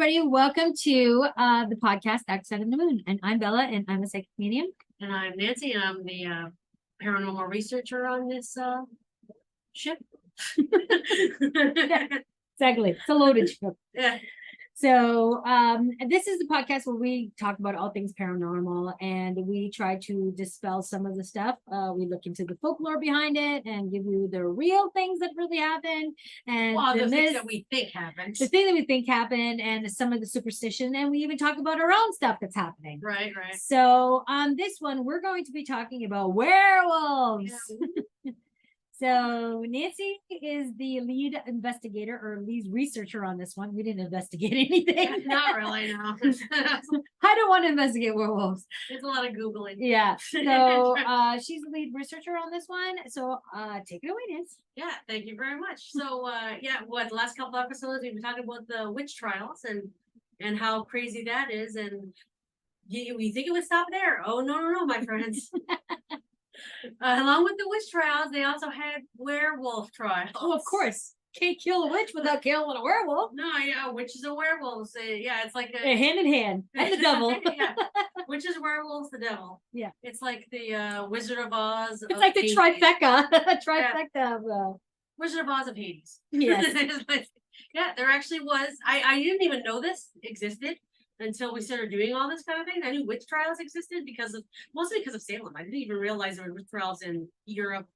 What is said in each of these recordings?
everybody. Welcome to the podcast Outside of the Moon. And I'm Bella, and I'm a psychic medium. And I'm Nancy, and I'm the paranormal researcher on this ship. Exactly. It's a loaded ship. Yeah. So this is the podcast where we talk about all things paranormal, and we try to dispel some of the stuff. We look into the folklore behind it and give you the real things that really happened, and the things that we think happened. The thing that we think happened, and some of the superstition, and we even talk about our own stuff that's happening. Right. So on this one, we're going to be talking about werewolves. Yeah. So Nancy is the lead investigator or lead researcher on this one. We didn't investigate anything. Not really, no. I don't want to investigate werewolves. There's a lot of Googling. Yeah. So she's the lead researcher on this one. So take it away, Nancy. Yeah, thank you very much. So the last couple episodes we've been talking about the witch trials and how crazy that is. And we think it would stop there. Oh, no, my friends. Along with the witch trials, they also had werewolf trials. Oh, of course. Can't kill a witch without killing a werewolf. No, yeah, witches and werewolves. It's like hand in hand. And the devil. Yeah. Witches, werewolves, the devil. Yeah. It's like the Wizard of Oz. It's like the trifecta. Trifecta of Wizard of Oz of Hades. Yes. Yeah, there actually was. I didn't even know this existed until we started doing all this kind of thing. I knew witch trials existed mostly because of Salem. I didn't even realize there were witch trials in Europe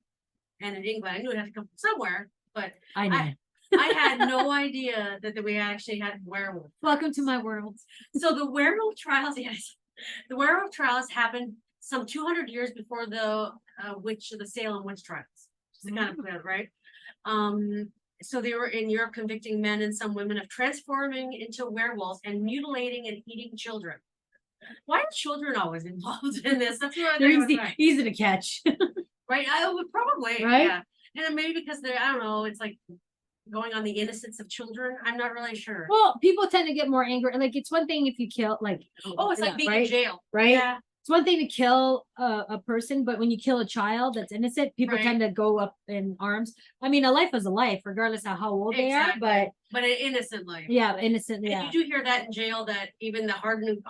and in England. I knew it had to come from somewhere, but I know. I had no idea that we actually had werewolves. Welcome to my world. So the werewolf trials, yes, the werewolf trials happened some 200 years before the Salem witch trials. Just to kind of put it right. So they were in Europe convicting men and some women of transforming into werewolves and mutilating and eating children. Why are children always involved in this? That's what easy to catch. Right? I would probably. Right? Yeah. And maybe because I don't know, it's like going on the innocence of children. I'm not really sure. Well, people tend to get more angry. Like, it's one thing if you kill, like, it's like being in jail. Right? Yeah. It's one thing to kill a person, but when you kill a child that's innocent, people tend to go up in arms. I mean, a life is a life, regardless of how old they are. But an innocent life. Yeah, innocent. Yeah. And you do hear that in jail, that even the hardened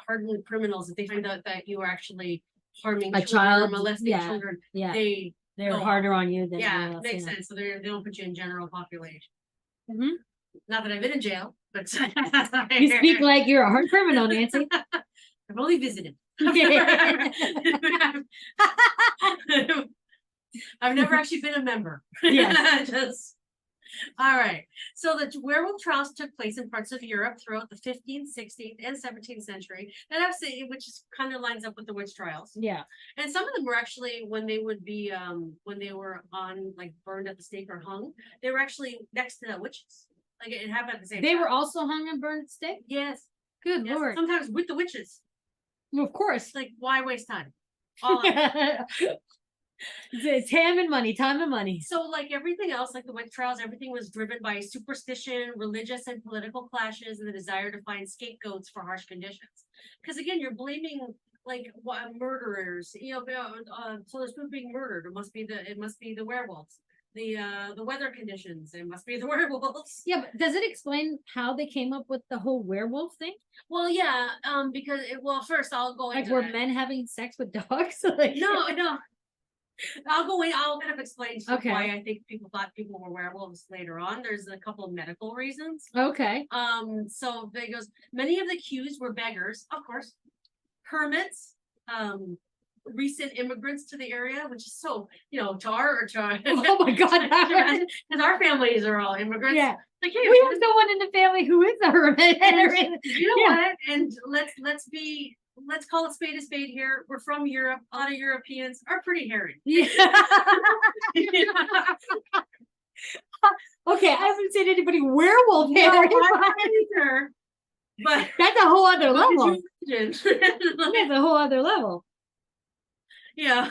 criminals, if they find out that you are actually harming a child, or molesting children, they're harder on you than makes sense. So they don't put you in general population. Mm-hmm. Not that I've been in jail, but you speak like you're a hard criminal, Nancy. I've only visited. I've never actually been a member. Yeah. All right. So the werewolf trials took place in parts of Europe throughout the 15th, 16th, and 17th century. And which kind of lines up with the witch trials. Yeah. And some of them were actually when they were on, like, burned at the stake or hung, they were actually next to the witches. Like, it happened at the same time. They were also hung and burned at the stake? Yes. Good Lord. Sometimes with the witches. Well, of course. Like, why waste time? It's time and money. So, like everything else, like the witch trials, everything was driven by superstition, religious and political clashes, and the desire to find scapegoats for harsh conditions. Because again, you're blaming murderers. So there's people being murdered. It must be the werewolves. The weather conditions. It must be the werewolves. Yeah, but does it explain how they came up with the whole werewolf thing? Well, yeah. Because first I'll go into were men having sex with dogs? No. I'll kind of explain why I think people thought people were werewolves later on. There's a couple of medical reasons. Okay. So they goes, many of the accused were beggars, of course, hermits, recent immigrants to the area, which is so, oh my God. Because our families are all immigrants. Yeah. Like, hey, we have someone in the family who is a hermit. What? And let's call it spade a spade here. We're from Europe. A lot of Europeans are pretty hairy. Yeah. Okay, I haven't seen anybody werewolf hairy. But that's a whole other level. That's a whole other level. Yeah.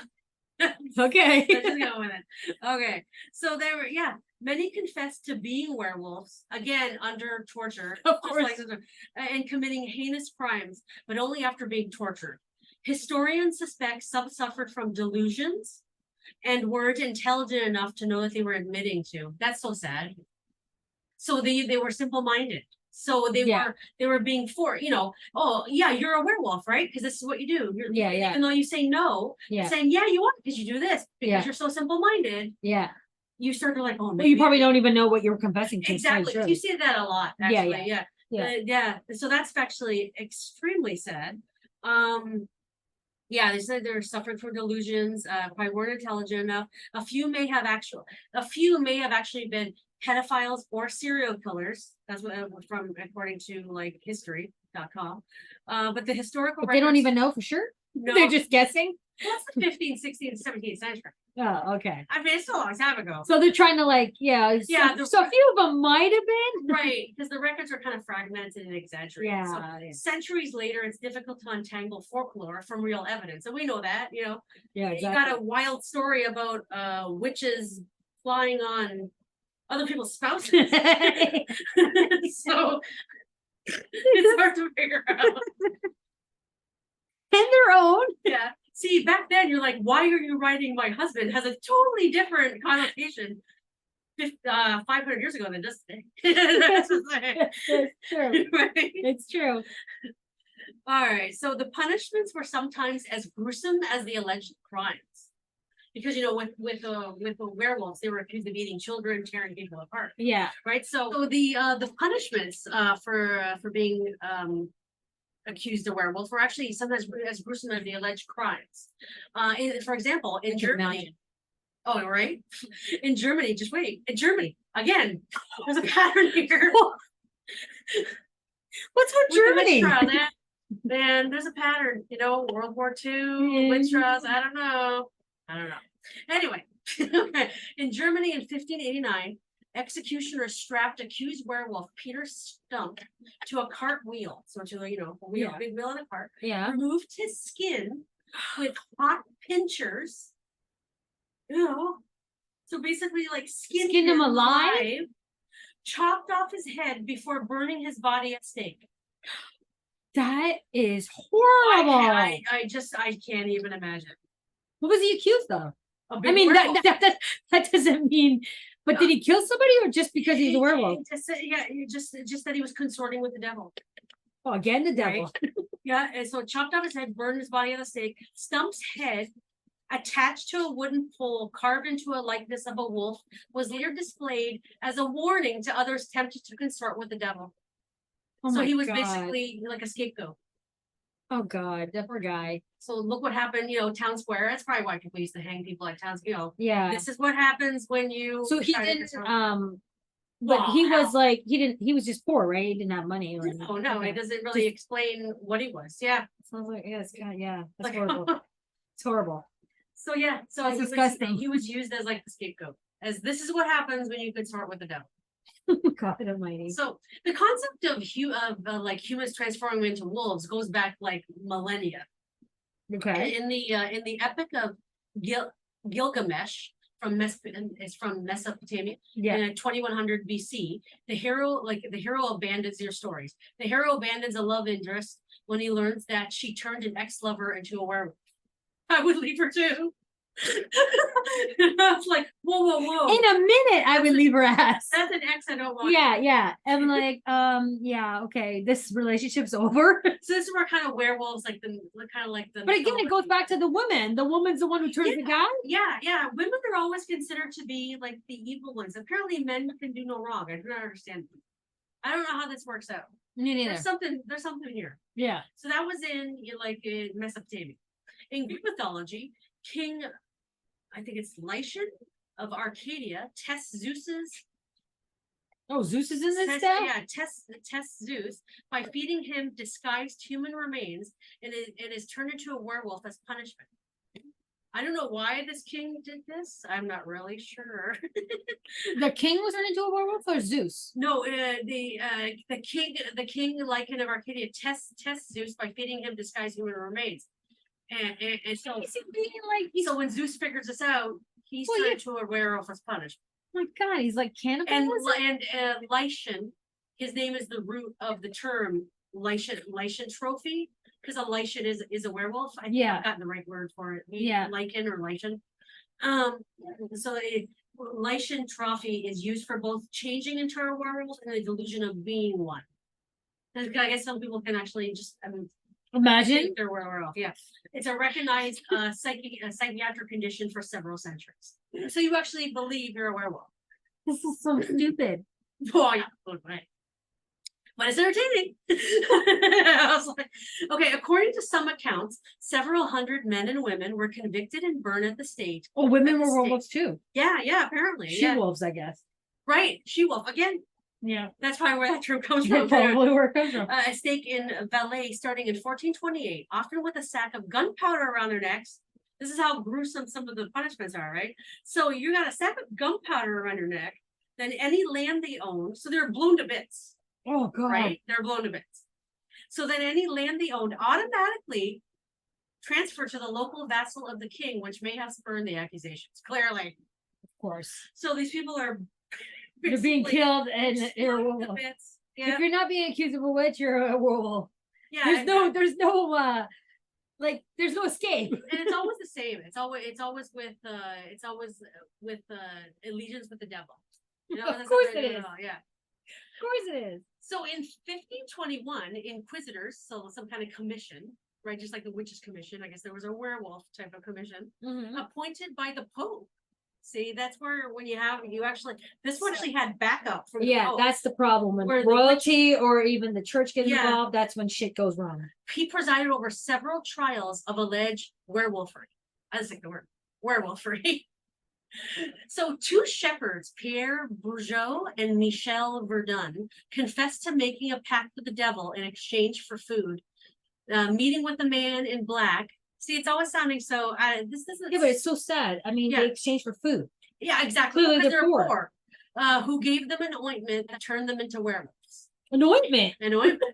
Okay. Let's just go with it. Okay. So many confessed to being werewolves, again, under torture. Of course. And committing heinous crimes, but only after being tortured. Historians suspect some suffered from delusions and weren't intelligent enough to know that they were admitting to. That's so sad. So they were simple-minded. So Yeah. they were being oh yeah, you're a werewolf, right? Because this is what you do. Yeah, yeah. Even though you say no, Yeah. saying yeah, you are because you do this because Yeah. you're so simple-minded. Yeah. You start to like, oh, Well, you probably don't even know what you're confessing to. exactly. You see that a lot, actually. Yeah. Yeah. So that's actually extremely sad. Yeah, they said they're suffering from delusions, probably weren't intelligent enough. A few may have actually been pedophiles or serial killers. That's what from according to like history.com. But the historical But they don't records, even know for sure. no, They're just guessing. that's the 15th, 16th, 17th century. Oh, okay. I mean, it's a long time ago. So they're trying to like, Yeah, so a few of them might have been. right, because the records are kind of fragmented and exaggerated. Yeah. So centuries later, it's difficult to untangle folklore from real evidence. And we know that, Yeah, you exactly. got a wild story about witches flying on other people's spouses. So it's hard to figure out. And their own. Yeah. See, back then you're like, why are you writing my husband? Has a totally different connotation 500 years ago than just today. That's It's true. right? It's true. All right. So the punishments were sometimes as gruesome as the alleged crimes. Because with the werewolves, they were accused of eating children, tearing people apart. Yeah. Right. So the punishments for being accused of werewolves were actually sometimes as gruesome as the alleged crimes. For example, in Germany. Oh, right. In Germany, just wait. In Germany, again, there's a pattern here. What's with Germany? Man, there's a pattern. World War II, witch trials. I don't know. Anyway, in Germany in 1589, executioners strapped accused werewolf Peter Stump to a cart wheel. So to a wheel, big wheel in a cart. Yeah. Removed his skin with hot pincers. So basically, like skinned him alive, chopped off his head before burning his body at stake. That is horrible. I can't even imagine. What was he accused of? I mean, that doesn't mean. But did he kill somebody, or just because he's a werewolf? Just that he was consorting with the devil. Oh, again, the devil. Right? Yeah, and so chopped off his head, burned his body at the stake. Stump's head, attached to a wooden pole carved into a likeness of a wolf, was later displayed as a warning to others tempted to consort with the devil. Oh so he was basically like a scapegoat. Oh God, that poor guy. So look what happened, town square. That's probably why people used to hang people at towns. Yeah. This is what happens when you. So he didn't. But he was like, he was just poor, right? He didn't have money. Or no, it doesn't really explain what he was. Yeah. Sounds like it's kind of that's horrible. It's horrible. So yeah, so it's disgusting. He was used as like the scapegoat, as this is what happens when you consort with the devil. God Almighty. So the concept of humans transforming into wolves goes back like millennia. Okay. In the epic of Gilgamesh is from Mesopotamia. Yeah. In 2100 BC, the hero abandons your stories. The hero abandons a love interest when he learns that she turned an ex-lover into a werewolf. I would leave her too. I was like, whoa. In a minute, I would leave her ass. That's an ex I don't want. Yeah. I'm like, okay, this relationship's over. So this is where kind of werewolves like the. But again, it goes back to the woman. The woman's the one who turns the guy. Yeah. Women are always considered to be like the evil ones. Apparently, men can do no wrong. I do not understand. I don't know how this works out. Me neither. There's something here. Yeah. So that was in Mesopotamia. In Greek mythology, King, I think it's Lycian of Arcadia, tests Zeus's. Oh, Zeus is in this stuff? Yeah, tests Zeus by feeding him disguised human remains, and it is turned into a werewolf as punishment. I don't know why this king did this. I'm not really sure. The king was turned into a werewolf, or Zeus? No, the king Lycan of Arcadia tests Zeus by feeding him disguised human remains. And so so when Zeus figures this out, he's turned to a werewolf as punishment. Oh my God, he's like cannibalism. And Lycian, his name is the root of the term Lycian trophy, because a Lycian is a werewolf. I think I've gotten the right word for it. Lycan or Lycian. So Lycian trophy is used for both changing into a werewolf and the delusion of being one. I guess some people can actually just, I mean, Imagine. think they're werewolf. Yeah, it's a recognized psychiatric condition for several centuries. So you actually believe you're a werewolf? This is so stupid. Oh, yeah. But it's entertaining. I was like, okay, according to some accounts, several hundred men and women were convicted and burned at the stake. Oh, women were werewolves too. Yeah, apparently. She-wolves, I guess. Right, she-wolf. Again, yeah. That's probably where that term comes from. Probably where it comes from. A stake in Valais starting in 1428, often with a sack of gunpowder around their necks. This is how gruesome some of the punishments are, right? So you got a sack of gunpowder around your neck, then any land they own, so they're blown to bits. Oh, God. Right? They're blown to bits. So then any land they owned automatically transferred to the local vassal of the king, which may have spurned the accusations, clearly. Of course. So these people are... You're being killed and you're a werewolf. Yeah. If you're not being accused of a witch, you're a werewolf. Yeah. There's no there's no escape. And it's always the same. It's always with allegiance with the devil. You know, of course it is. Yeah. Of course it is. So in 1521, inquisitors, so some kind of commission, right? Just like the witches commission, I guess there was a werewolf type of commission, appointed by the Pope. See, that's where when you actually this one actually had backup from the Pope. That's the problem when royalty or even the church gets involved. That's when shit goes wrong. He presided over several trials of alleged werewolfery. I just like the word werewolfery. So two shepherds, Pierre Bourgeot and Michel Verdun, confessed to making a pact with the devil in exchange for food, meeting with the man in black. See, it's always sounding so. This doesn't. Yeah, but it's so sad. I mean, they exchange for food. Yeah, exactly. Clearly, they're poor. Who gave them an ointment that turned them into werewolves? An ointment. An ointment.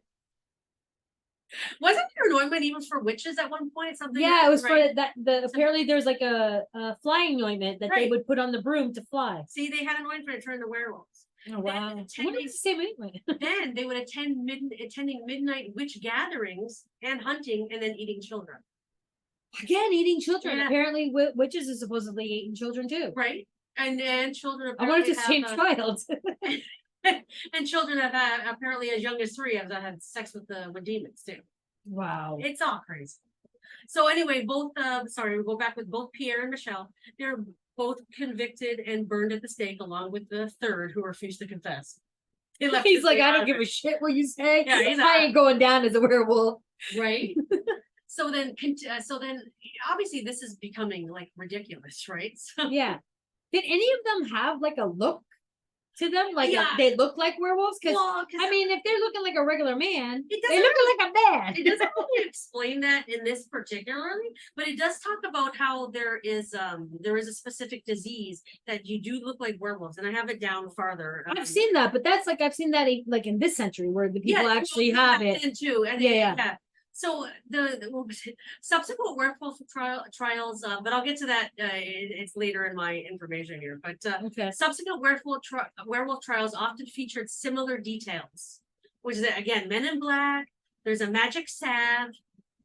Wasn't there an ointment even for witches at one point? Something. Yeah, it was for that. Apparently, there's like a flying ointment that they would put on the broom to fly. See, they had an ointment that turned to werewolves. Oh wow! What is the same ointment? Then they would attending midnight witch gatherings and hunting, and then eating children. Again, eating children. Apparently, witches are supposedly eating children too. Right, and children. I wanted to say child. And children have had, apparently as young as 3 have had sex with demons too. Wow, it's all crazy. So anyway, both we'll go back with both Pierre and Michelle. They're both convicted and burned at the stake, along with the third who refused to confess. He's like, I don't give a shit what you say. Yeah, I ain't going down as a werewolf. Right. So then obviously this is becoming like ridiculous, right? So, yeah. Did any of them have like a look to them? Like they look like werewolves? Because I mean, if they're looking like a regular man, they look like a man. It doesn't really explain that in this particularly, but it does talk about how there is a specific disease that you do look like werewolves, and I have it down farther. I've seen that, but that's like I've seen that like in this century where the people actually have it too. And yeah. So the subsequent werewolf trials, but I'll get to that. It's later in my information here. But subsequent werewolf trials often featured similar details, which is again men in black. There's a magic salve,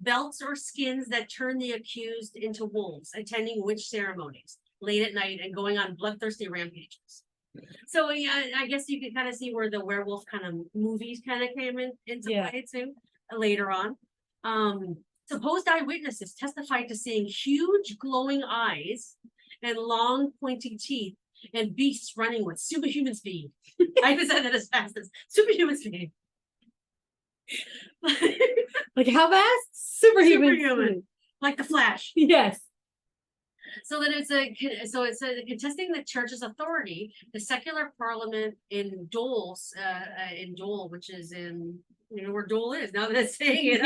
belts or skins that turn the accused into wolves, attending witch ceremonies late at night and going on bloodthirsty rampages. So I guess you can kind of see where the werewolf kind of movies kind of came into play too later on. Supposed eyewitnesses testified to seeing huge glowing eyes and long pointing teeth and beasts running with superhuman speed. I just said that as fast as superhuman speed. Like how fast? Superhuman. Like the Flash. Yes. So then it's contesting the church's authority. The secular parliament in Dole, which is in where Dole is. Now that it's saying it,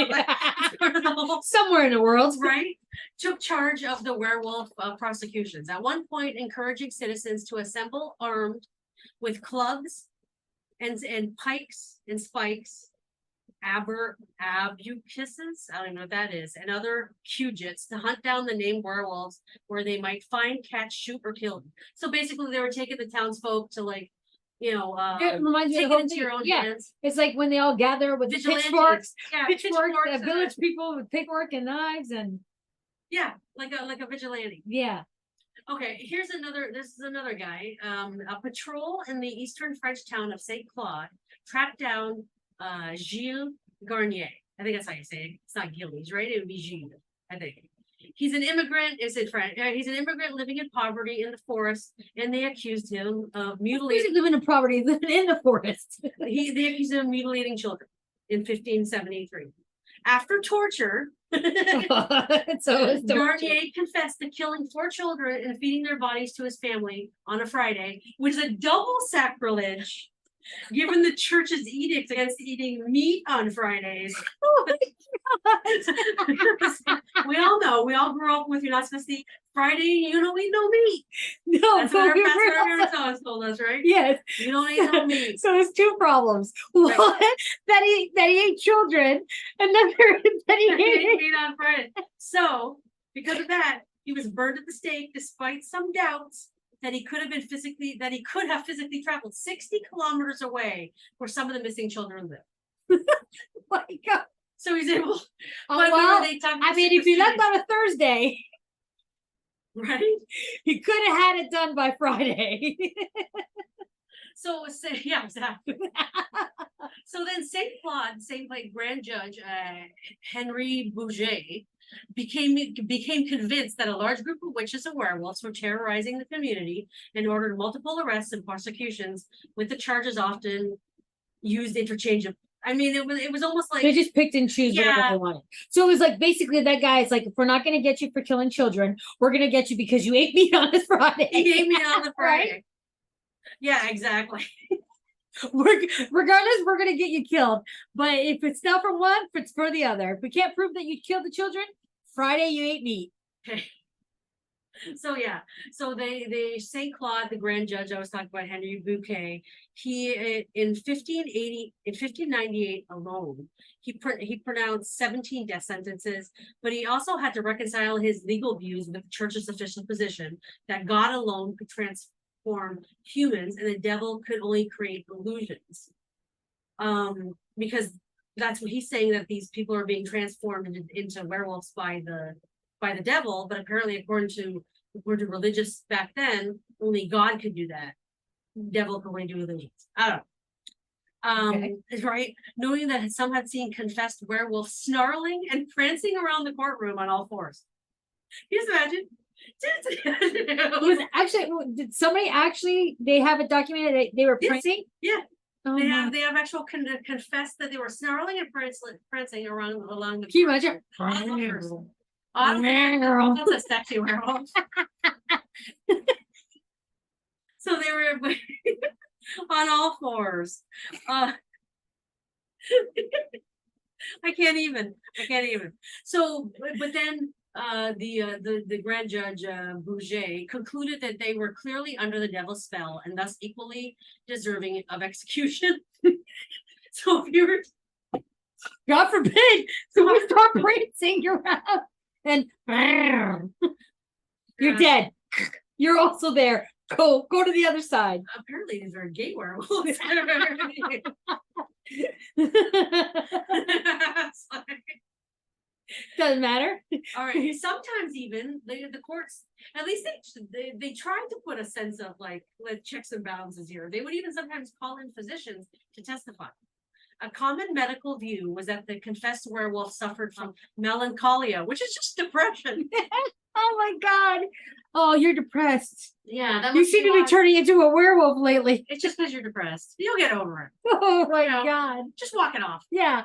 somewhere in the world, right? Took charge of the werewolf prosecutions. At one point, encouraging citizens to assemble armed with clubs and pikes and spikes, abucuses, I don't know what that is, and other cugits to hunt down the named werewolves where they might find, catch, shoot, or kill them. So basically, they were taking the townsfolk to it reminds me take of it into your own hands. It's like when they all gather with pitchforks, pitchforks, village people with pitchfork and knives and like a vigilante. Yeah. Okay, this is another guy. A patrol in the eastern French town of Saint Claude tracked down Gilles Garnier. I think that's how you say it. It's not Gilles, right? It would be Gilles, I think. He's an immigrant, is it French? He's an immigrant living in poverty in the forest, and they accused him of mutilating. Living in poverty, living in the forest. They accused him of mutilating children in 1573. After torture, Garnier confessed to killing 4 children and feeding their bodies to his family on a Friday, which is a double sacrilege, given the church's edict against eating meat on Fridays. We all know, we all grew up with you're not supposed to eat Friday, you don't eat no meat. No, that's what our parents always told us, right? Yes. You don't eat no meat. So there's 2 problems. One, that he ate children, and then that he ate meat on Friday. So because of that, he was burned at the stake despite some doubts that he could have physically traveled 60 kilometers away where some of the missing children live. My God. So he's able. Well, I mean, if he left on a Thursday, right? He could have had it done by Friday. So yeah, exactly. So then Saint Claude, like Grand Judge Henry Bouget, became convinced that a large group of witches and werewolves were terrorizing the community and ordered multiple arrests and prosecutions, with the charges often used interchangeably. I mean, it was almost like they just picked and choose whatever they wanted. So it was like basically that guy is like, if we're not going to get you for killing children, we're going to get you because you ate meat on this Friday. He ate meat on the Friday. Right? Yeah, exactly. Regardless, we're going to get you killed. But if it's not for one, it's for the other. If we can't prove that you killed the children, Friday you ate meat. Okay. So yeah, so they Saint Claude, the Grand Judge I was talking about, Henry Bouquet, he in 1598 alone, he pronounced 17 death sentences, but he also had to reconcile his legal views with the church's official position that God alone could transform humans and the devil could only create illusions. Because that's what he's saying, that these people are being transformed into werewolves by the devil, but apparently according to religious back then, only God could do that. Devil could only do illusions. I don't know. Right? Knowing that some had seen confessed werewolves snarling and prancing around the courtroom on all 4s. Can you just imagine? It was actually, did somebody actually, they have it documented they were prancing? Yeah. Oh, they have actual confessed that they were snarling and prancing around along the. Can you imagine? That's a sexy werewolf. So they were on all 4s. I can't even. So, but then the Grand Judge Bouget concluded that they were clearly under the devil's spell and thus equally deserving of execution. So if you're, God forbid, so we start prancing around and you're dead. You're also there. Go to the other side. Apparently these are gay werewolves. Doesn't matter. All right. Sometimes even the courts, at least they tried to put a sense of like checks and balances here. They would even sometimes call in physicians to testify. A common medical view was that the confessed werewolf suffered from melancholia, which is just depression. Oh my God. Oh, you're depressed. Yeah. You seem to be turning into a werewolf lately. It's just because you're depressed. You'll get over it. Oh my God. Just walk it off. Yeah.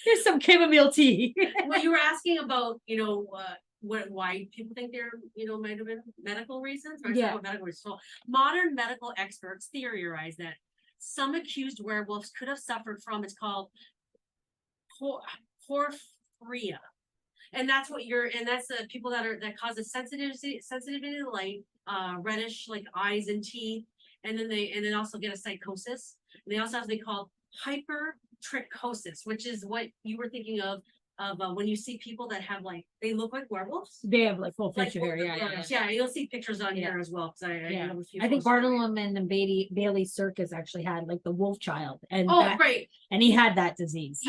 Here's some chamomile tea. Well, you were asking about, why people think there, might have been medical reasons. Yeah. Medical reasons. So modern medical experts theorize that some accused werewolves could have suffered from, it's called porphyria. And that's the people that causes sensitivity to light, reddish like eyes and teeth, and then also get a psychosis. And they also have they call hypertrichosis, which is what you were thinking of when you see people that have they look like werewolves. They have full facial hair. Yeah, you'll see pictures on here as well. I think Barnum and Bailey Circus actually had the wolf child, and great, and he had that disease.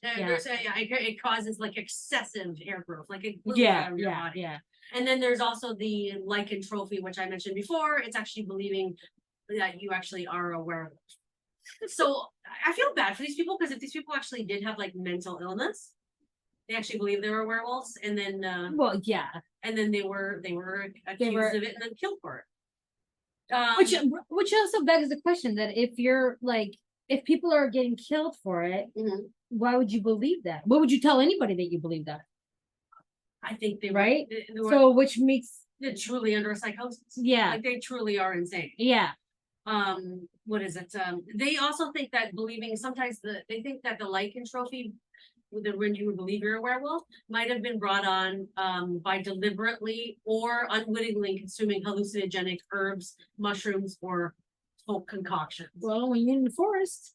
It causes excessive hair growth, body. And then there's also the lycanthropy, which I mentioned before. It's actually believing that you actually are a werewolf. So I feel bad for these people because if these people actually did have like mental illness, they actually believe they were werewolves, and then Well, yeah. they were accused of it and then killed for it. Which also begs the question that if you're like, if people are getting killed for it, why would you believe that? What would you tell anybody that you believe that? I think they right. were, so which makes they're truly under a psychosis. Yeah. Like they truly are insane. Yeah. What is it? They also think that believing sometimes they think that the lichen trophy, when you believe you're a werewolf, might have been brought on by deliberately or unwittingly consuming hallucinogenic herbs, mushrooms, or folk concoctions. Well, when you're in the forest,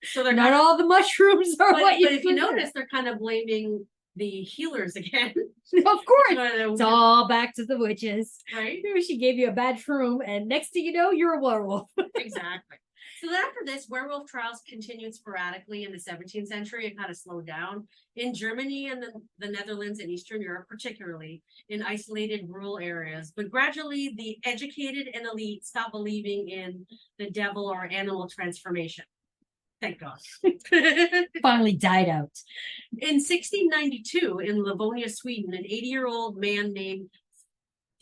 so they're not all the mushrooms are what you. But if you notice, they're kind of blaming the healers again. Of course, it's all back to the witches. Right? Maybe she gave you a bad shroom, and next thing you know, you're a werewolf. Exactly. So then after this, werewolf trials continued sporadically in the 17th century. It kind of slowed down in Germany and the Netherlands and Eastern Europe, particularly in isolated rural areas. But gradually, the educated and elite stopped believing in the devil or animal transformation. Thank God. Finally died out. In 1692, in Livonia, Sweden, an 80-year-old man named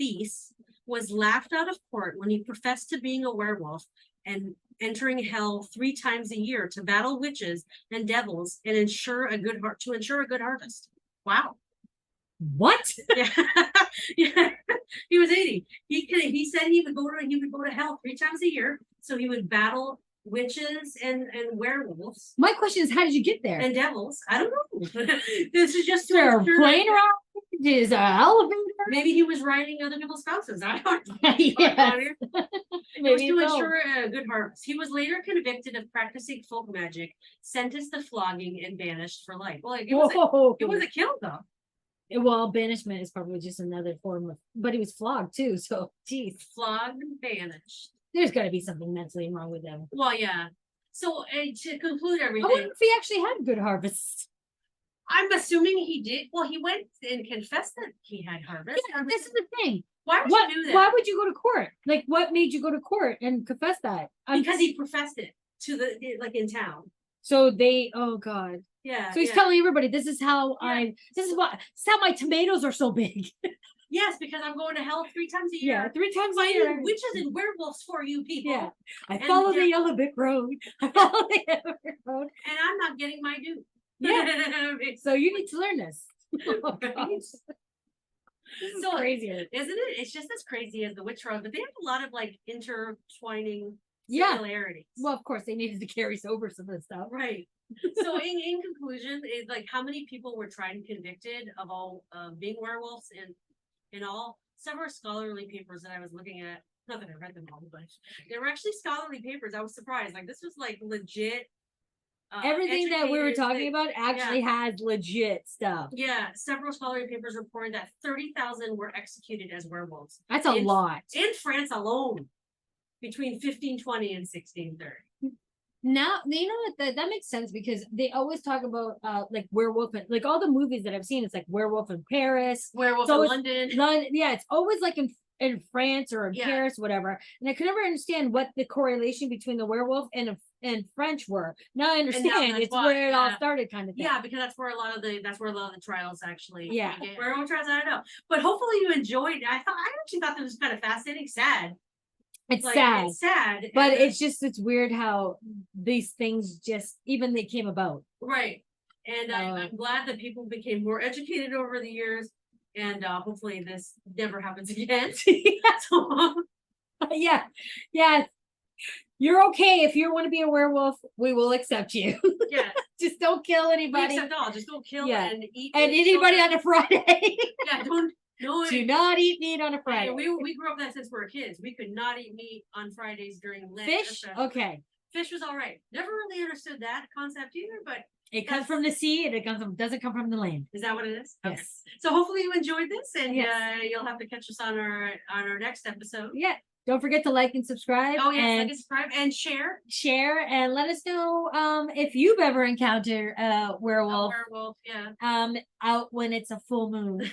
Thies was laughed out of court when he professed to being a werewolf and entering hell 3 times a year to battle witches and devils and ensure a good harvest. Wow. What? Yeah. Yeah. He was 80. He said he would go to hell 3 times a year, so he would battle witches and werewolves. My question is, how did you get there? And devils. I don't know. This is just there a plane around? Is an elevator? Maybe he was riding other people's spouses. I don't know. Yes. It was to ensure a good harvest. He was later convicted of practicing folk magic, sentenced to flogging, and banished for life. Well, it was a kill though. Well, banishment is probably just another form of, but he was flogged too. So, geez, flogged and banished. There's got to be something mentally wrong with them. Well, yeah. So to conclude everything, I wonder if he actually had good harvests. I'm assuming he did. Well, he went and confessed that he had harvest. Yeah, this is the thing. Why would you do that? Why would you go to court? Like, what made you go to court and confess that? Because he professed it to in town. So oh God. Yeah. So he's telling everybody, this is how this is how my tomatoes are so big. Yes, because I'm going to hell 3 times a year. Yeah, 3 times a year. Witches and werewolves for you people. Yeah. I follow the yellow brick road. I follow the yellow brick road. And I'm not getting my due. Yeah. So you need to learn this. Oh, so crazy, isn't it? It's just as crazy as the witch road, but they have a lot of like intertwining similarities. Well, of course, they needed to carry over some of the stuff. Right. So in conclusion, is like how many people were tried and convicted of all being werewolves and in all several scholarly papers that I was looking at. Not that I read them all, but they were actually scholarly papers. I was surprised. Like this was like legit. Everything that we were talking about actually has legit stuff. Yeah, several scholarly papers reported that 30,000 were executed as werewolves. That's a lot. In France alone, between 1520 and 1630. Now, you know what, that makes sense because they always talk about like werewolf, like all the movies that I've seen, it's like werewolf in Paris, werewolf in London. Yeah, it's always like in France or in Paris, whatever. And I could never understand what the correlation between the werewolf and French were. Now I understand it's where it all started, kind of thing. Yeah, because that's where a lot of the trials actually. Yeah, werewolf trials. I don't know, but hopefully you enjoyed. I actually thought this was kind of fascinating, sad. It's sad. It's sad. But it's weird how these things they came about. Right. And I'm glad that people became more educated over the years. And hopefully this never happens again. Yeah. Yeah. You're okay. If you want to be a werewolf, we will accept you. Yeah. Just don't kill anybody. We accept all. Just don't kill and eat. And anybody on a Friday. Yeah, do not eat meat on a Friday. We grew up that since we were kids. We could not eat meat on Fridays during Lent. Fish? Okay. Fish was all right. Never really understood that concept either, but it comes from the sea and doesn't come from the land. Is that what it is? Yes. Okay. So hopefully you enjoyed this and you'll have to catch us on our next episode. Yeah. Don't forget to like and subscribe. Oh yes, like and subscribe and share. Share and let us know if you've ever encountered a werewolf. A werewolf, yeah. Out when it's a full moon.